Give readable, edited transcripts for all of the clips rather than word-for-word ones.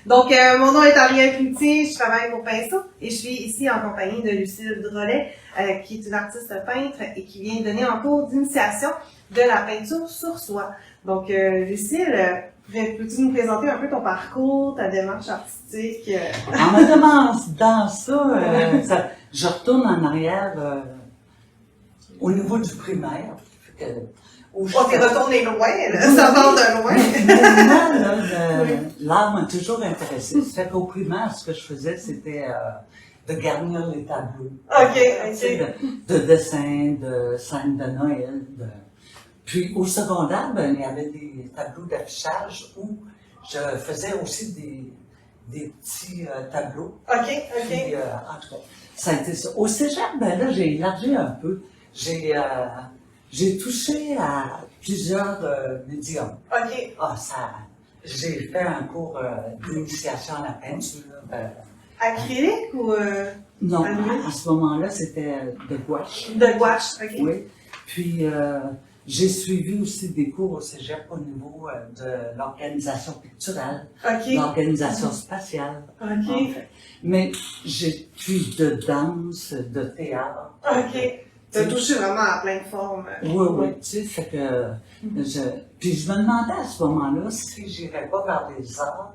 Donc, mon nom est Ariel Cloutier, je travaille pour Pinceau et je suis ici en compagnie de Lucille Drolet, qui est une artiste peintre et qui vient donner un cours d'initiation de la peinture sur soie. Donc, Lucille, peux-tu nous présenter un peu ton parcours, ta démarche artistique? En me demandant ça, je retourne en arrière au niveau du primaire. Oh, t'es retourné loin, là. Ça part de loin. L'art m'a toujours intéressé. Ça fait qu'au primaire, ce que je faisais, c'était de garnir les tableaux. De dessins, de scènes de Noël. Puis au secondaire, il y avait des tableaux d'affichage où je faisais aussi des petits tableaux. Puis, en tout cas, ça a été ça. Au cégep, là, j'ai élargi un peu. J'ai touché à plusieurs médiums. J'ai fait un cours d'initiation à la peinture. Acrylique ou Non, à ce moment-là, c'était de gouache. De gouache, ok. Oui. Puis j'ai suivi aussi des cours au cégep au niveau de l'organisation picturale, l'organisation spatiale. En fait. Mais puis de danse, de théâtre. Tu as touché vraiment à plein de formes. Oui, tu sais, fait que puis je me demandais à ce moment-là si j'irais pas vers les arts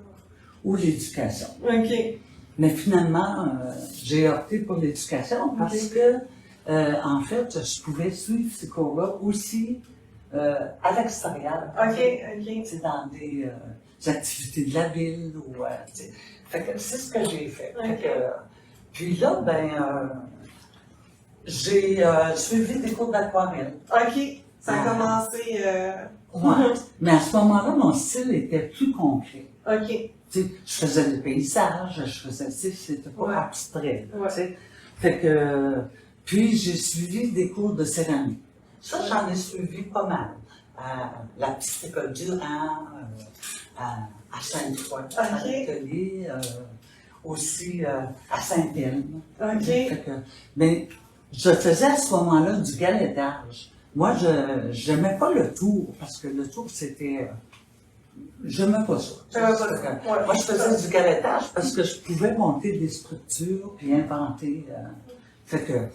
ou l'éducation. Mais finalement, j'ai opté pour l'éducation parce que, en fait, je pouvais suivre ces cours-là aussi à l'extérieur. C'est dans des activités de la ville ou, fait que c'est ce que j'ai fait. Puis là, j'ai suivi des cours d'aquarelle. Ça a commencé. Ouais. Mais à ce moment-là, mon style était plus concret. Je faisais des paysages, c'était pas abstrait. Fait que, puis j'ai suivi des cours de céramique. Ça, j'en ai suivi pas mal. À la petite école Durand, à Sainte-Foy, à l'atelier, aussi à Saint-Hélène. Mais je faisais à ce moment-là du galettage. Moi, je n'aimais pas le tour, parce que le tour, c'était... Je n'aimais pas ça. Moi, je faisais du galettage parce que je pouvais monter des structures puis inventer. Fait que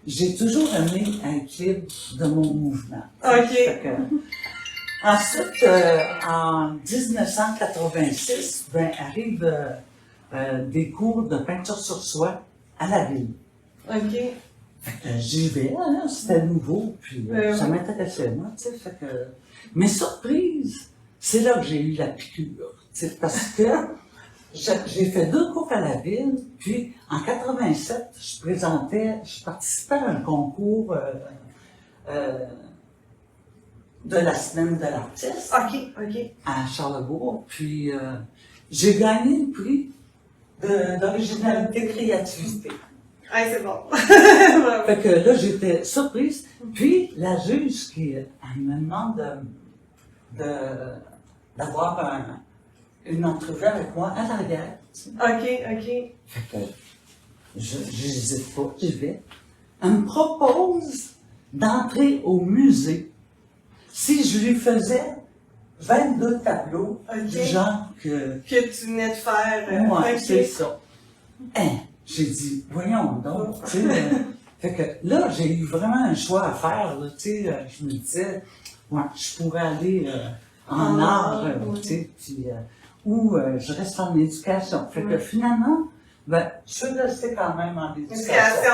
j'ai toujours aimé l'équilibre de mon mouvement. Fait que, ensuite, en 1986, arrivent des cours de peinture sur soie à la ville. J'y vais, c'était nouveau, puis ça m'intéressait, moi, tu sais, fait que... Mais surprise, c'est là que j'ai eu la piqûre, tu sais, parce que j'ai fait 2 cours à la ville, puis en 87, je participais à un concours de la semaine de l'artiste à Charlebourg, puis j'ai gagné le prix d'originalité créativité. C'est bon. Fait que là, j'étais surprise. Puis, la juge elle me demande d'avoir une entrevue avec moi à l'arrière. Fait que je n'hésite pas, j'y vais. Elle me propose d'entrer au musée si je lui faisais 22 tableaux du genre que tu venais de faire. Ouais, c'est ça. J'ai dit, voyons donc, tu sais. Fait que là, j'ai eu vraiment un choix à faire, tu sais. Je me disais, je pourrais aller en art, tu sais, puis, ou je reste en éducation. Fait que finalement, je suis restée quand même en éducation.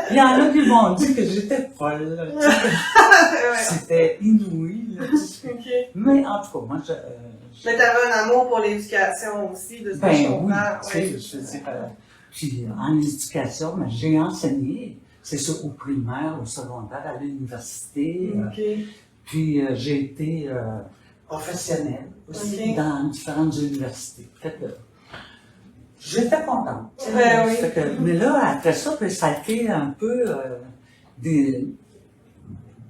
Il y en a qui m'ont dit que j'étais folle, tu sais. C'était inouï, là, mais en tout cas, moi, mais t'avais un amour pour l'éducation aussi, de ce que je comprends. Oui, je veux dire, puis en éducation, j'ai enseigné, c'est ça, au primaire, au secondaire, à l'université. Puis j'ai été professionnelle aussi dans différentes universités. Fait que j'étais contente. Fait que, mais là, après ça, ça a été un peu de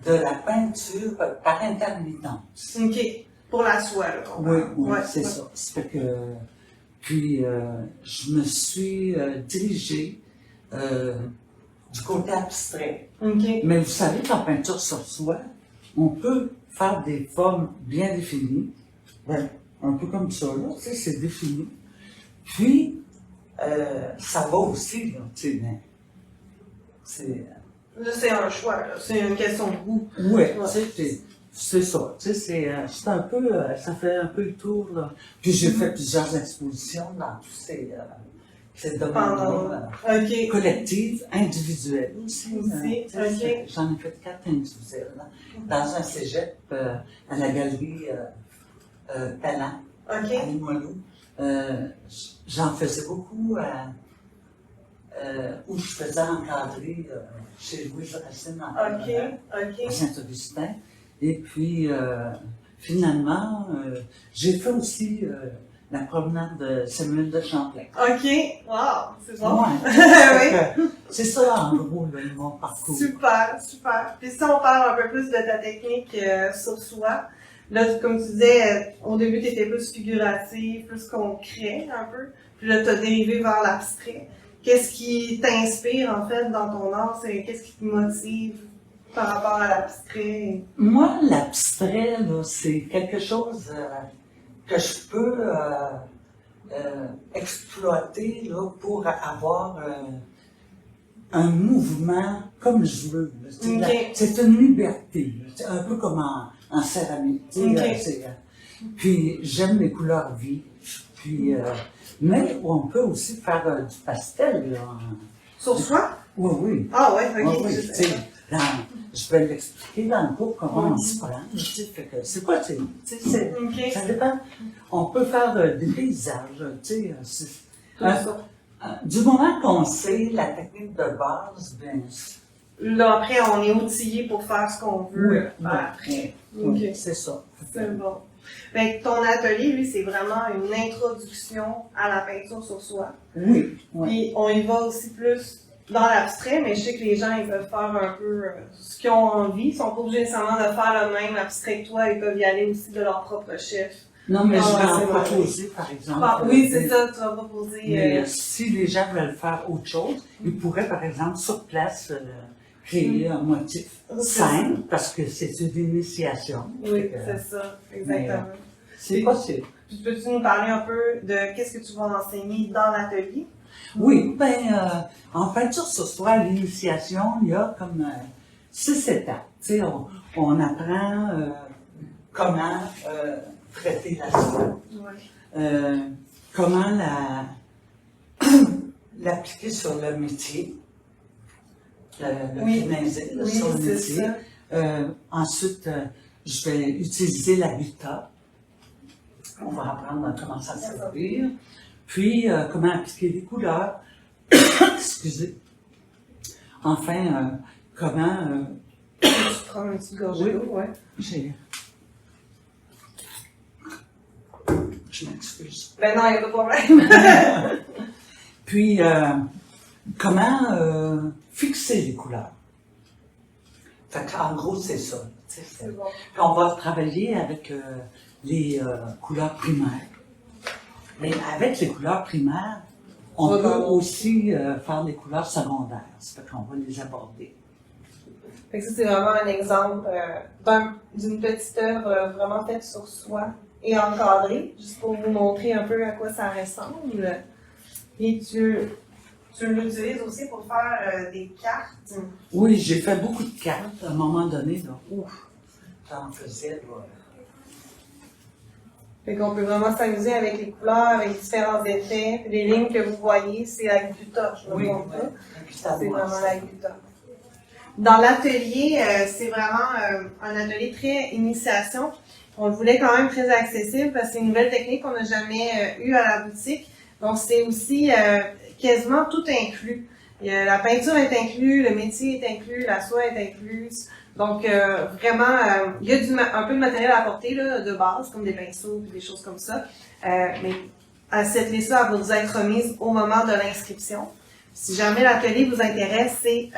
la peinture par intermittence. Pour la soie, là. Oui, c'est ça. Ça fait que, puis, je me suis dirigée du côté abstrait. Mais vous savez qu'en peinture sur soie, on peut faire des formes bien définies. un peu comme ça, là, tu sais, c'est défini. Puis, ça va aussi, là, tu sais, mais c'est... Là, c'est un choix, là. C'est une question de goût. Oui, tu sais, c'est ça, tu sais, c'est un peu, ça fait un peu le tour, là. Puis j'ai fait plusieurs expositions dans tous ces domaines-là, collectives, individuelles aussi. J'en ai fait 4 individuelles, là, dans un cégep, à la galerie Talent, à Limoilou. J'en faisais beaucoup où je faisais encadrer chez Louis Racine à Saint-Augustin. Et puis, finalement, j'ai fait aussi la promenade de Samuel de Champlain. OK, wow, c'est bon. Ouais. C'est ça, en gros, là, mon parcours. Super, super. Puis si on parle un peu plus de ta technique sur soi, là, comme tu disais, au début, tu étais plus figuratif, plus concret un peu. Puis là, tu as dérivé vers l'abstrait. Qu'est-ce qui t'inspire, en fait, dans ton art? Qu'est-ce qui te motive par rapport à l'abstrait? Moi, l'abstrait, là, c'est quelque chose que je peux exploiter là, pour avoir un mouvement comme je veux. C'est une liberté. C'est un peu comme en céramique. Puis j'aime les couleurs vives. Puis, mais on peut aussi faire du pastel. Là, sur soi? Oui, oui. Ah ouais, ok. Oui, je vais l'expliquer dans le cours comment on s'y prend. C'est quoi, ça dépend. On peut faire des paysages, du moment qu'on sait la technique de base, ben. Là, après, on est outillé pour faire ce qu'on veut après. Oui, c'est ça. C'est bon. Fait que ton atelier, lui, c'est vraiment une introduction à la peinture sur soi. Oui. Puis on y va aussi plus dans l'abstrait, mais je sais que les gens, ils peuvent faire un peu ce qu'ils ont envie. Ils sont pas obligés nécessairement de faire le même abstrait que toi. Ils peuvent y aller aussi de leur propre chef. Non, mais je vais en proposer, par exemple. Oui, c'est ça, tu vas proposer. Mais si les gens veulent faire autre chose, ils pourraient, par exemple, sur place, créer un motif simple, parce que c'est une initiation. Oui, c'est ça, exactement. C'est possible. Puis peux-tu nous parler un peu de qu'est-ce que tu vas enseigner dans l'atelier? Oui, ben, en peinture sur soi, l'initiation, il y a comme 6 étapes. Tu sais, on apprend comment traiter la soie, comment l'appliquer sur le métier, le finaliser sur le métier. Ensuite, je vais utiliser la guitare. On va apprendre comment ça servir. Puis, comment appliquer les couleurs. Excusez. Enfin, comment... Tu prends un petit gorgée d'eau, ouais. Je m'excuse. Ben non, il n'y a pas de problème. Puis, comment fixer les couleurs. Fait qu'en gros, c'est ça. C'est bon. Puis on va travailler avec les couleurs primaires. Mais avec les couleurs primaires, on peut aussi faire des couleurs secondaires. Ça fait qu'on va les aborder. Fait que ça, c'est vraiment un exemple d'une petite œuvre vraiment faite sur soi et encadrée, juste pour vous montrer un peu à quoi ça ressemble. Et tu l'utilises aussi pour faire des cartes. Oui, j'ai fait beaucoup de cartes à un moment donné. Là. Ouf, j'en faisais. Voilà. Fait qu'on peut vraiment s'amuser avec les couleurs, avec différents effets. Puis les lignes que vous voyez, c'est la gutta, je ne me trompe pas. C'est vraiment la gutta. Dans l'atelier, c'est vraiment un atelier très initiation. On le voulait quand même très accessible parce que c'est une nouvelle technique qu'on n'a jamais eue à la boutique. Donc c'est aussi quasiment tout inclus. La peinture est inclue, le métier est inclus, la soie est incluse. Donc vraiment, il y a un peu de matériel à apporter là, de base, comme des pinceaux et des choses comme ça. Mais cette liste-là va vous être remise au moment de l'inscription. Si jamais l'atelier vous intéresse, il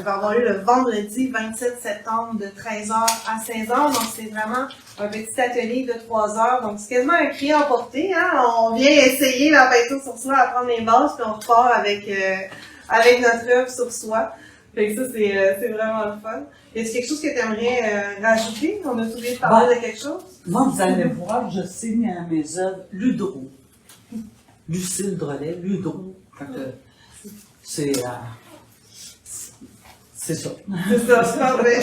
va avoir lieu le vendredi 27 septembre de 13h à 16h. Donc c'est vraiment un petit atelier de 3 heures. Donc c'est quasiment un cri emporté. Hein? On vient essayer la peinture sur soi, apprendre les bases, puis on repart avec notre œuvre sur soi. Fait que ça, c'est vraiment le fun. Est-ce quelque chose que tu aimerais rajouter? On a oublié de parler de quelque chose? Moi, vous allez voir, je signe à mes œuvres Ludro. Lucille Drolet, Ludro. Fait que c'est ça. C'est ça, je parfait.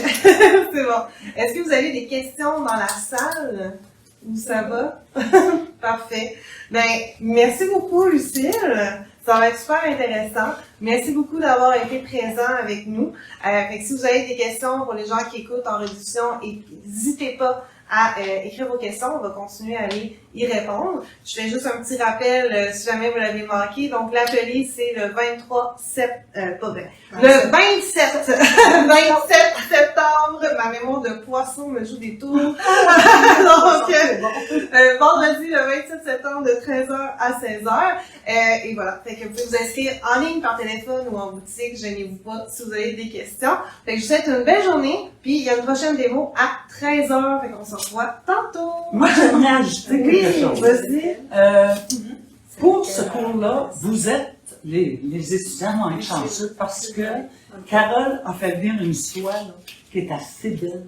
C'est bon. Est-ce que vous avez des questions dans la salle? Où ça va? Parfait. Ben, merci beaucoup, Lucille. Ça va être super intéressant. Merci beaucoup d'avoir été présent avec nous. Fait que si vous avez des questions pour les gens qui écoutent en rediffusion, n'hésitez pas à écrire vos questions. On va continuer à aller y répondre. Je fais juste un petit rappel si jamais vous l'avez manqué. Donc, l'atelier, c'est le 27 septembre. Ma mémoire de poisson me joue des tours. Donc, vendredi, le 27 septembre, de 13h à 16h. Et voilà. Fait que vous pouvez vous inscrire en ligne, par téléphone ou en boutique. Gênez-vous pas si vous avez des questions. Fait que je vous souhaite une belle journée. Puis, il y a une prochaine démo à 13h. Fait qu'on se revoit tantôt. Moi, j'aimerais ajouter quelque chose. Vas-y. Pour ce cours-là, vous êtes, les étudiants vont être chanceux parce que Carole a fait venir une soie là, qui est assez belle.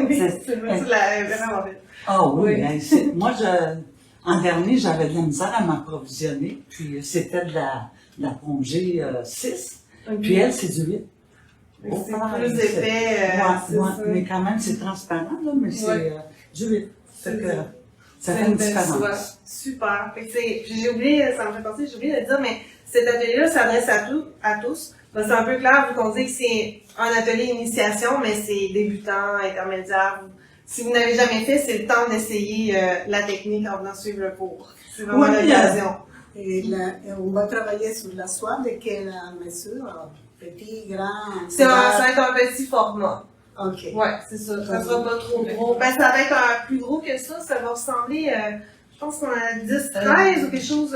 Oui, c'est vraiment belle. Ah oui, oui. Moi, en dernier, j'avais de la misère à m'approvisionner, puis c'était de la plongée 6, puis elle, c'est du 8. C'est plus épais. Mais quand même, c'est transparent, là, mais c'est du 8. Ça fait une différence. Super. J'ai oublié, ça me fait penser, j'ai oublié de dire, mais cet atelier-là s'adresse à tous. C'est un peu clair, vu qu'on dit que c'est un atelier initiation, mais c'est débutant, intermédiaire. Si vous n'avez jamais fait, c'est le temps d'essayer la technique en venant suivre le cours. C'est vraiment l'occasion. On va travailler sur la soie de quelle mesure? Petit, grand? Ça va être un petit format. OK. Ouais, c'est ça. Ça sera pas trop gros. Ben, ça va être un plus gros que ça. Ça va ressembler, je pense qu'on a 10-13 ou quelque chose.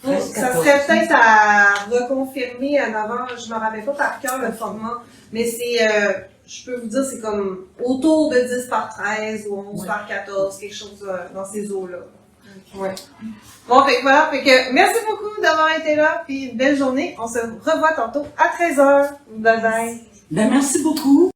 Ça serait peut-être à reconfirmer en avant. Je me rappelle pas par cœur le format. Mais c'est, je peux vous dire, c'est comme autour de 10 par 13 ou 11 par 14, quelque chose dans ces eaux-là. Ouais. Bon, fait que voilà. Fait que merci beaucoup d'avoir été là. Puis une belle journée. On se revoit tantôt à 13h. Bye bye. Ben, merci beaucoup.